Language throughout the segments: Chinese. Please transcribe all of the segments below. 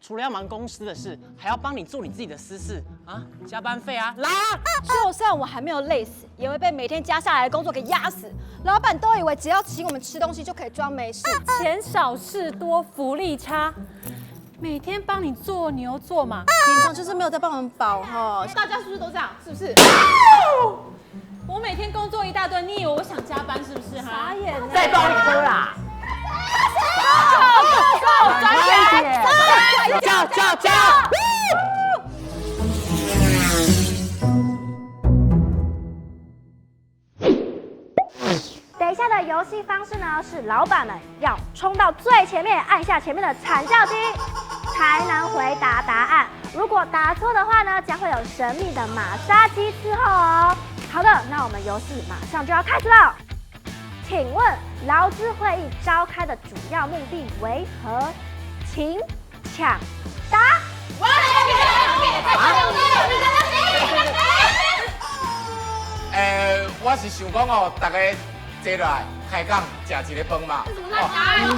除了要忙公司的事，还要帮你做你自己的私事啊，加班费啊，来啊！就算我还没有累死，也会被每天加下来的工作给压死。老板都以为只要请我们吃东西就可以装没事，钱少事多，福利差。每天帮你做牛做马，平常就是没有在帮我们保哈。大家是不是都这样？是不是？我每天工作一大堆，你以为我想加班是不是？哈，傻眼了！再帮你喝啦！叫！等一下的游戏方式呢，是老板们要冲到最前面，按下前面的惨叫机，才能回答答案。如果答错的话呢，将会有神秘的马杀鸡伺候哦。好的，那我们游戏马上就要开始了。请问劳资会议召开的主要目的为何？请抢答。我是想讲哦，大家坐落来开讲，食一个饭嘛。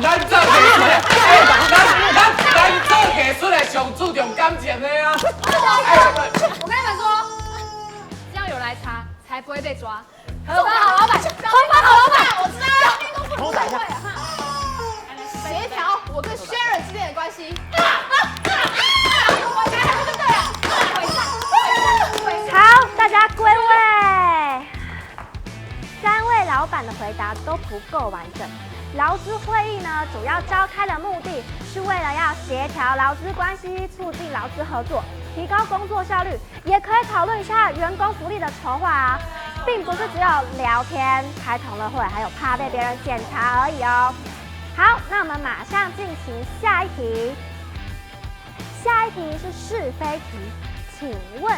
咱做艺术的，咱做艺术的上注重感情的啊。我跟你们说，这样有人来查，才不会被抓。合法好老板，合法好老板，我知道。头打一下。协调我跟 Sharon 之间的关系。好，大家归位。3位老板的回答都不够完整。劳资会议呢，主要召开的目的是为了要协调劳资关系，促进劳资合作，提高工作效率，也可以讨论一下员工福利的筹划啊，并不是只有聊天、开同乐会，还有怕被别人检查而已哦。好，那我们马上进行下一题。下一题是是非题，请问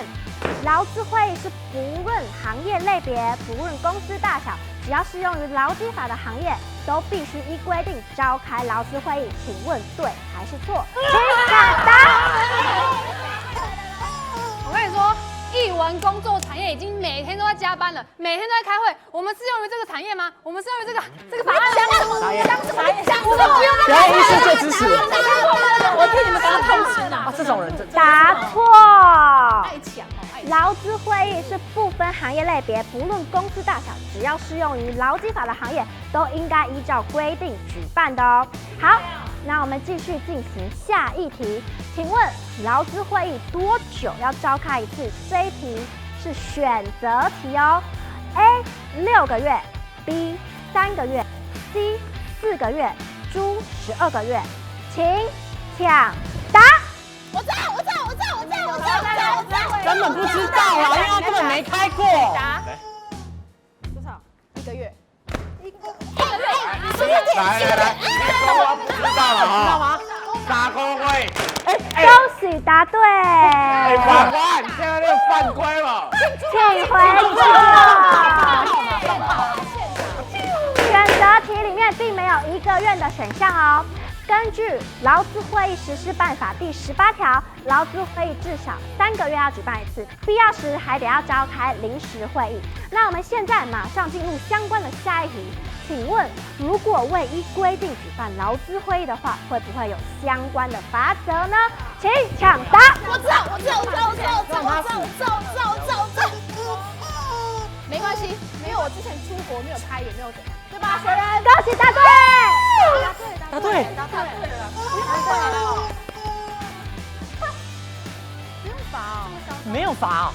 劳资会议是不论行业类别、不论公司大小，只要适用于劳基法的行业，都必须依规定召开劳资会议。请问对还是错？请抢答。我跟你说，艺文工作产业已经每天都在加班了，每天都在开会。我们适用于这个产业吗？我们适用于这个法案讲什么？我们不用再表演艺术最支持。我替你们刚刚痛心啊！这种人答错。爱抢哦，爱抢。劳资会议是不分行业类别，不论公司大小，只要适用于劳基法的行业，都应该依照规定举办的哦。好，那我们继续进行下一题。请问劳资会议多久要召开一次？这一题是选择题哦。A 6个月 ，B 3个月 ，C 4个月，D 12个月，请抢答。我知道。根本不知道啊，因为他根本没开过。多少？1个月。来，你说我不知道了哈？知道吗3个月。恭喜答对。法官，你现在那个犯规了。请回座。选择题里面并没有1个月的选项哦。根据《劳资会议实施办法》第18条，劳资会议至少3个月要举办一次，必要时还得要召开临时会议。那我们现在马上进入相关的下一题，请问如果未依规定举办劳资会议的话，会不会有相关的罚则呢？请抢答。我知道。没关系，因为我之前出国没有开，也没有怎样，对吧？学人，恭喜答对。答对。没有罚哦。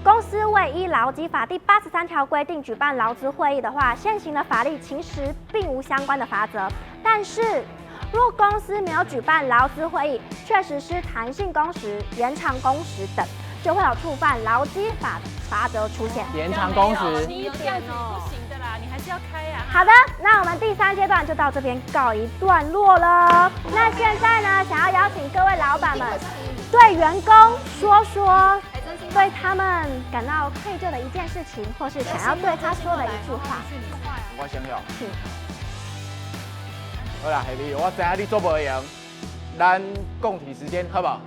公司未依劳基法第83条规定举办劳资会议的话，现行的法律其实并无相关的罚则。但是，若公司没有举办劳资会议，却实施弹性工时、延长工时等，就会有触犯劳基法的罚则出现。延长工时。你这样子不行的啦，你还是要开呀。好的，那我们第3阶段就到这边告一段落了。那现在呢，想要邀请各位老板们对员工说说对他们感到愧疚的一件事情，或是想要对他说的一句话。我想要。请。好啦，下面我知影你做不赢，咱共体时间好不好？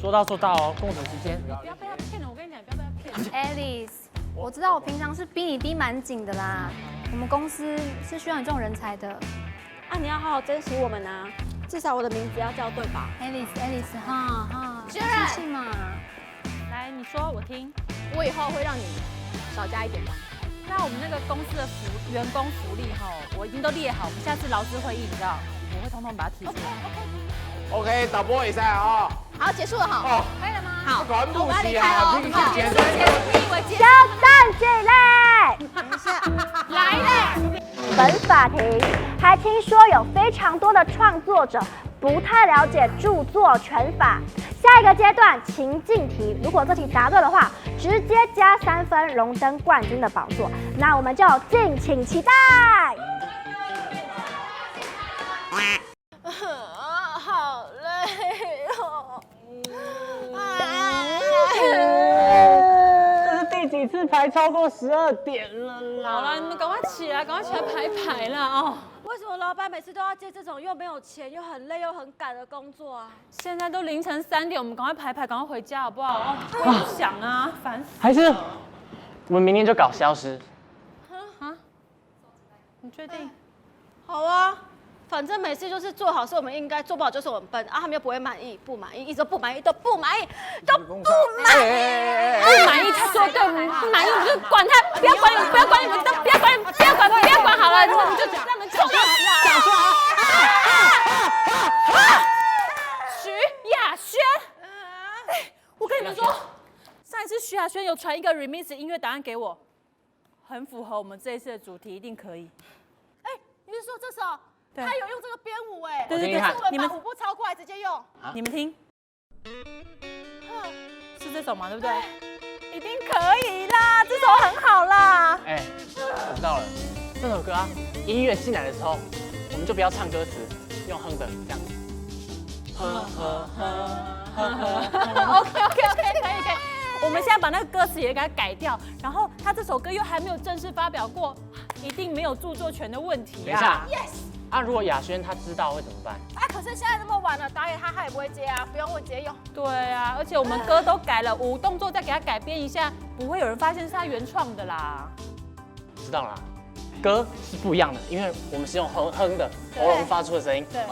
说到做到哦，共处时间。不要骗人，我跟你讲，不要骗人。 Alice，我知道我平常是逼你逼蛮紧的啦，我们公司是需要你这种人才的。啊，你要好好珍惜我们啊！至少我的名字要叫对吧？ Alice，哈哈，学人是嘛？来，你说我听。我以后会让你少加一点吧。那我们那个公司的员工福利哈，我已经都列好，我们下次劳资会议，你知道，我会通通把它提出来。 OK，导播会使啊！好，结束了哈。哦，可以了吗？好，管不我们要离起开啊！喽。好，结束。小蛋姐嘞，等一下，来嘞！本法庭还听说有非常多的创作者不太了解著作权法。下一个阶段情境题，如果这题答对的话，直接加3分，荣登冠军的宝座。那我们就敬请期待。好累哦。这是第几次排超过12点了啦？好了，你们赶快起来，赶快起来排排啦哦！为什么老板每次都要接这种又没有钱又很累又很赶的工作啊？现在都凌晨3点，我们赶快排排，赶快回家好不好？哦，我也不想啊，烦死！还是我们明天就搞消失？啊？你确定？好啊，反正每次就是做好是我们应该，做不好就是我们笨啊，他们又不会满意，不满意，一直都不满意，都不满意，都不满意。不满意，他说对，不满意你就管他，不要管你们，不要管你们，都不要管，不要管，不要管好了，你们就让他们冲到讲出来！徐亚轩，我跟你们说，上一次徐亚轩有传一个 remix 音乐档案给我，很符合我们这一次的主题，一定可以。哎，你是说这首？对他有用这个编舞哎，对对对我听听看是我你们们把舞步抄过来直接用。你们听，是这首吗？对不对？一定可以啦，这首很好啦。哎，我知道了，这首歌啊，音乐进来的时候，我们就不要唱歌词，用哼的这样子。呵呵呵呵呵。OK，可以。我们现在把那个歌词也给它改掉，然后他这首歌又还没有正式发表过，一定没有著作权的问题等一下啊。 Yes。啊，如果亚轩他知道会怎么办？啊，可是现在那么晚了，打给他也不会接啊，不用问，直接用。对啊，而且我们歌都改了，舞动作再给它改编一下，不会有人发现是他原创的啦。知道啦，歌是不一样的，因为我们是用哼的喉咙发出的声音，对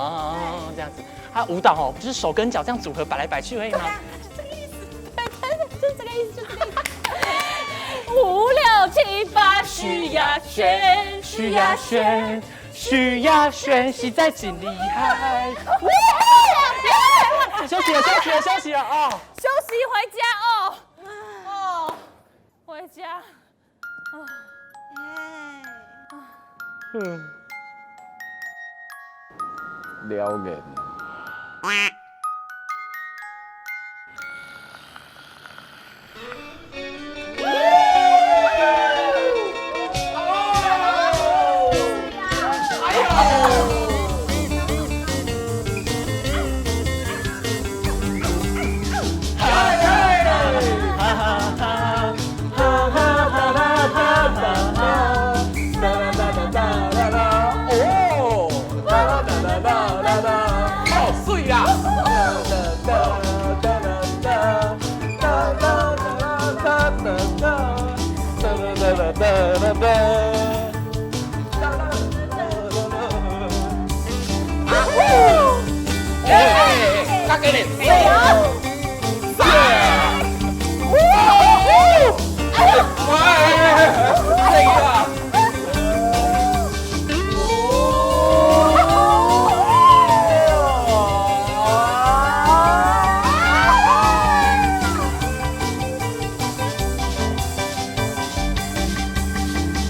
这样子。还有舞蹈哦，不是手跟脚这样组合摆来摆去而已吗？就是这个意思，就是这个意思。5、6、7、8，徐亚轩，徐亚轩，徐亚轩，实在真厉害。休息了哦。休息回家哦，回家。了解。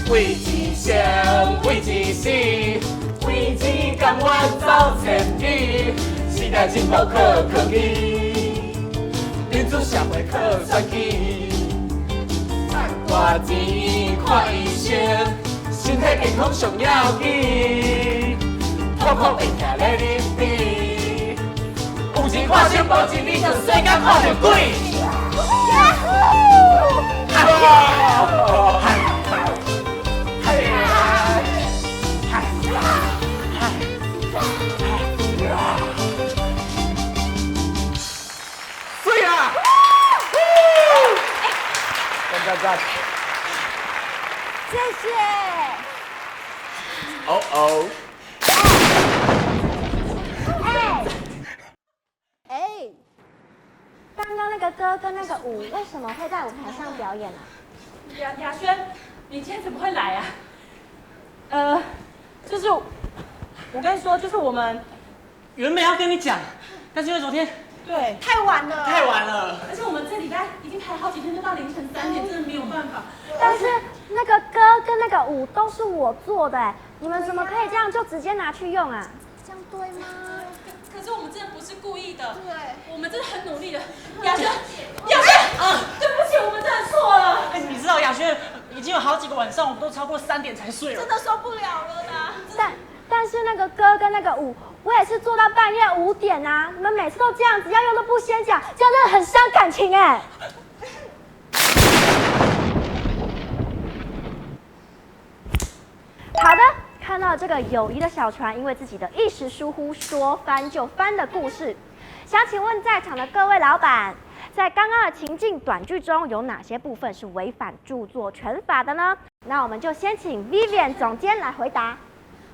为钱生，为钱死，为钱甘愿走千里，时代进步靠去，民主社会靠选举，大钱看医生，身体健康上要紧，痛苦病痛来忍治，有钱看心，无钱你就世界看着鬼。对啦！赞！谢谢。哦哦。哎，歌跟那个舞为什么会在舞台上表演呢？雅轩，你今天怎么会来啊？就是我跟你说，就是我们原本要跟你讲，但是因为昨天对，太晚了，太晚了。而且我们这礼拜已经排好几天，都到凌晨3点，真的没有办法。但是那个歌跟那个舞都是我做的哎，你们怎么可以这样就直接拿去用啊？这样对吗？可是我们真的不是故意的，对，我们真的很努力的。雅轩，对不起，我们真的错了。哎，你知道雅轩已经有好几个晚上，我们都超过3点才睡了。真的受不了了啦。但是那个歌跟那个舞，我也是做到半夜5点啊！你们每次都这样子，要用都不先讲，这样真的很伤感情哎。好的，看到这个友谊的小船因为自己的一时疏忽说翻就翻的故事，想请问在场的各位老板，在刚刚的情境短剧中有哪些部分是违反著作权法的呢？那我们就先请 Vivian 总监来回答。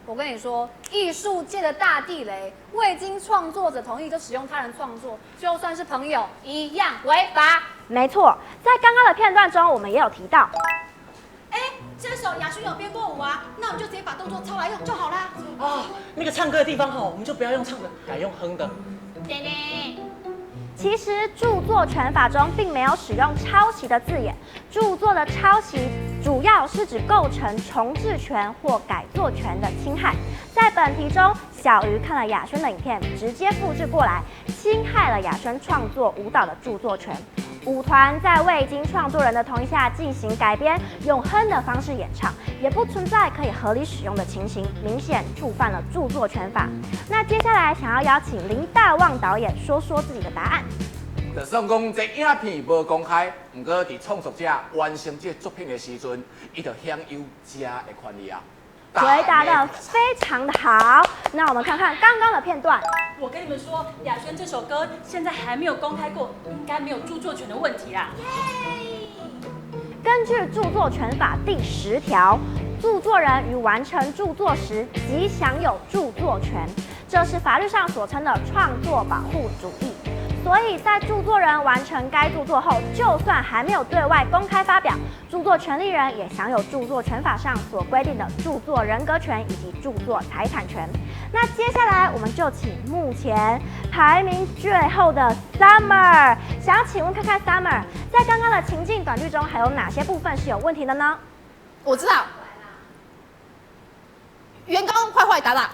我跟你说，艺术界的大地雷，未经创作者同意就使用他人创作，就算是朋友一样违法。没错，在刚刚的片段中，我们也有提到，这首雅轩有编过舞啊，那我们就直接把动作抄来用就好啦。哦，那个唱歌的地方我们就不要用唱的，改用哼的。其实著作权法中并没有使用抄袭的字眼，著作的抄袭主要是指构成重制权或改作权的侵害。在本题中，小鱼看了雅轩的影片，直接复制过来，侵害了雅轩创作舞蹈的著作权。舞团在未经创作人的同意下进行改编，用哼的方式演唱，也不存在可以合理使用的情形，明显触犯了著作权法。那接下来想要邀请林大旺导演说说自己的答案。就算讲这影片无公开，不过伫创作者完成这作品的时阵，伊就享有这的权利啊。回答的非常的好，那我们看看刚刚的片段。我跟你们说，雅轩这首歌现在还没有公开过，应该没有著作权的问题啦。根据著作权法第10条，著作人于完成著作时即享有著作权，这是法律上所称的创作保护主义。所以在著作人完成该著作后，就算还没有对外公开发表，著作权利人也享有著作权法上所规定的著作人格权以及著作财产权。那接下来我们就请目前排名最后的 Summer， 想要请问看看 Summer， 在刚刚的情境短剧中还有哪些部分是有问题的呢？我知道，员工坏坏打打。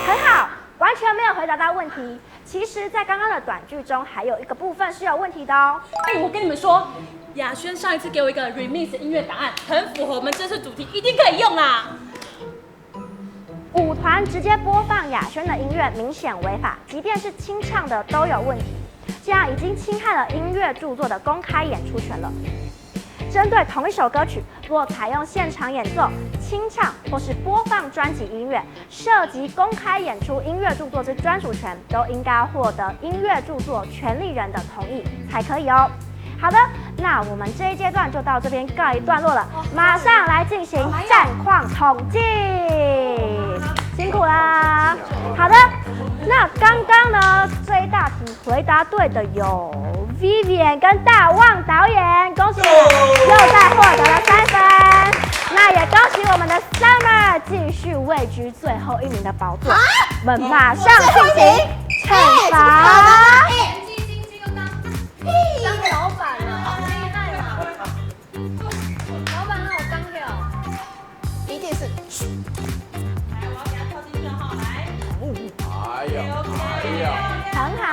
很好，完全没有回答到问题。其实，在刚刚的短剧中，还有一个部分是有问题的哦。我跟你们说，雅轩上一次给我一个 remix 音乐档案，很符合我们这次主题，一定可以用啊。舞团直接播放雅轩的音乐，明显违法，即便是清唱的都有问题，这样已经侵害了音乐著作的公开演出权了。针对同一首歌曲，若采用现场演奏、清唱或是播放专辑音乐，涉及公开演出音乐著作之专属权，都应该获得音乐著作权利人的同意才可以哦。好的，那我们这一阶段就到这边告一段落了，马上来进行战况统计，辛苦啦。好的，那刚刚呢这一大题回答对的有 Vivian 跟大旺导演，恭喜又再获得了3分。那也恭喜我们的 Summer 继续位居最后1名的宝座。我们马上进行惩罚。当老板了，好厉害啊！老板让我当掉，一定是。来，我要给他跳进去哈，来。哎呀，很好，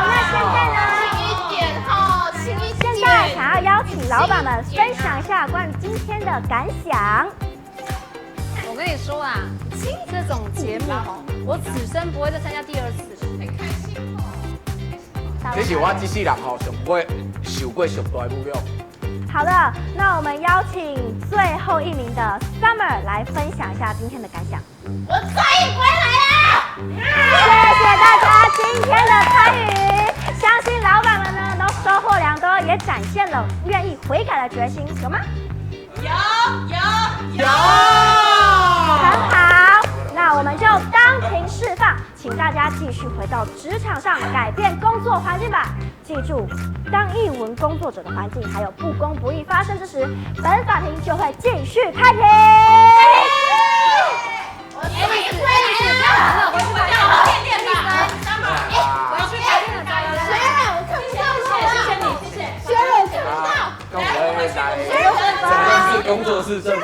那现在呢？轻一点哈，轻一点。现在想要邀请老板们分享一下关于今天的感想。我跟你说啊，这种节目我此生不会再参加第2次。很开心哦。这是我这世人受过上大的侮辱。好的，那我们邀请最后1名的 Summer 来分享一下今天的感想。我再也不会来了。谢谢大家今天的参与，相信老板们呢都收获良多，也展现了愿意悔改的决心，有吗？有。很好，那我们就当庭释放，请大家继续回到到职场上改变工作环境吧。记住，当艺文工作者的环境还有不公不义发生之时，本法庭就会继续开庭。工作室正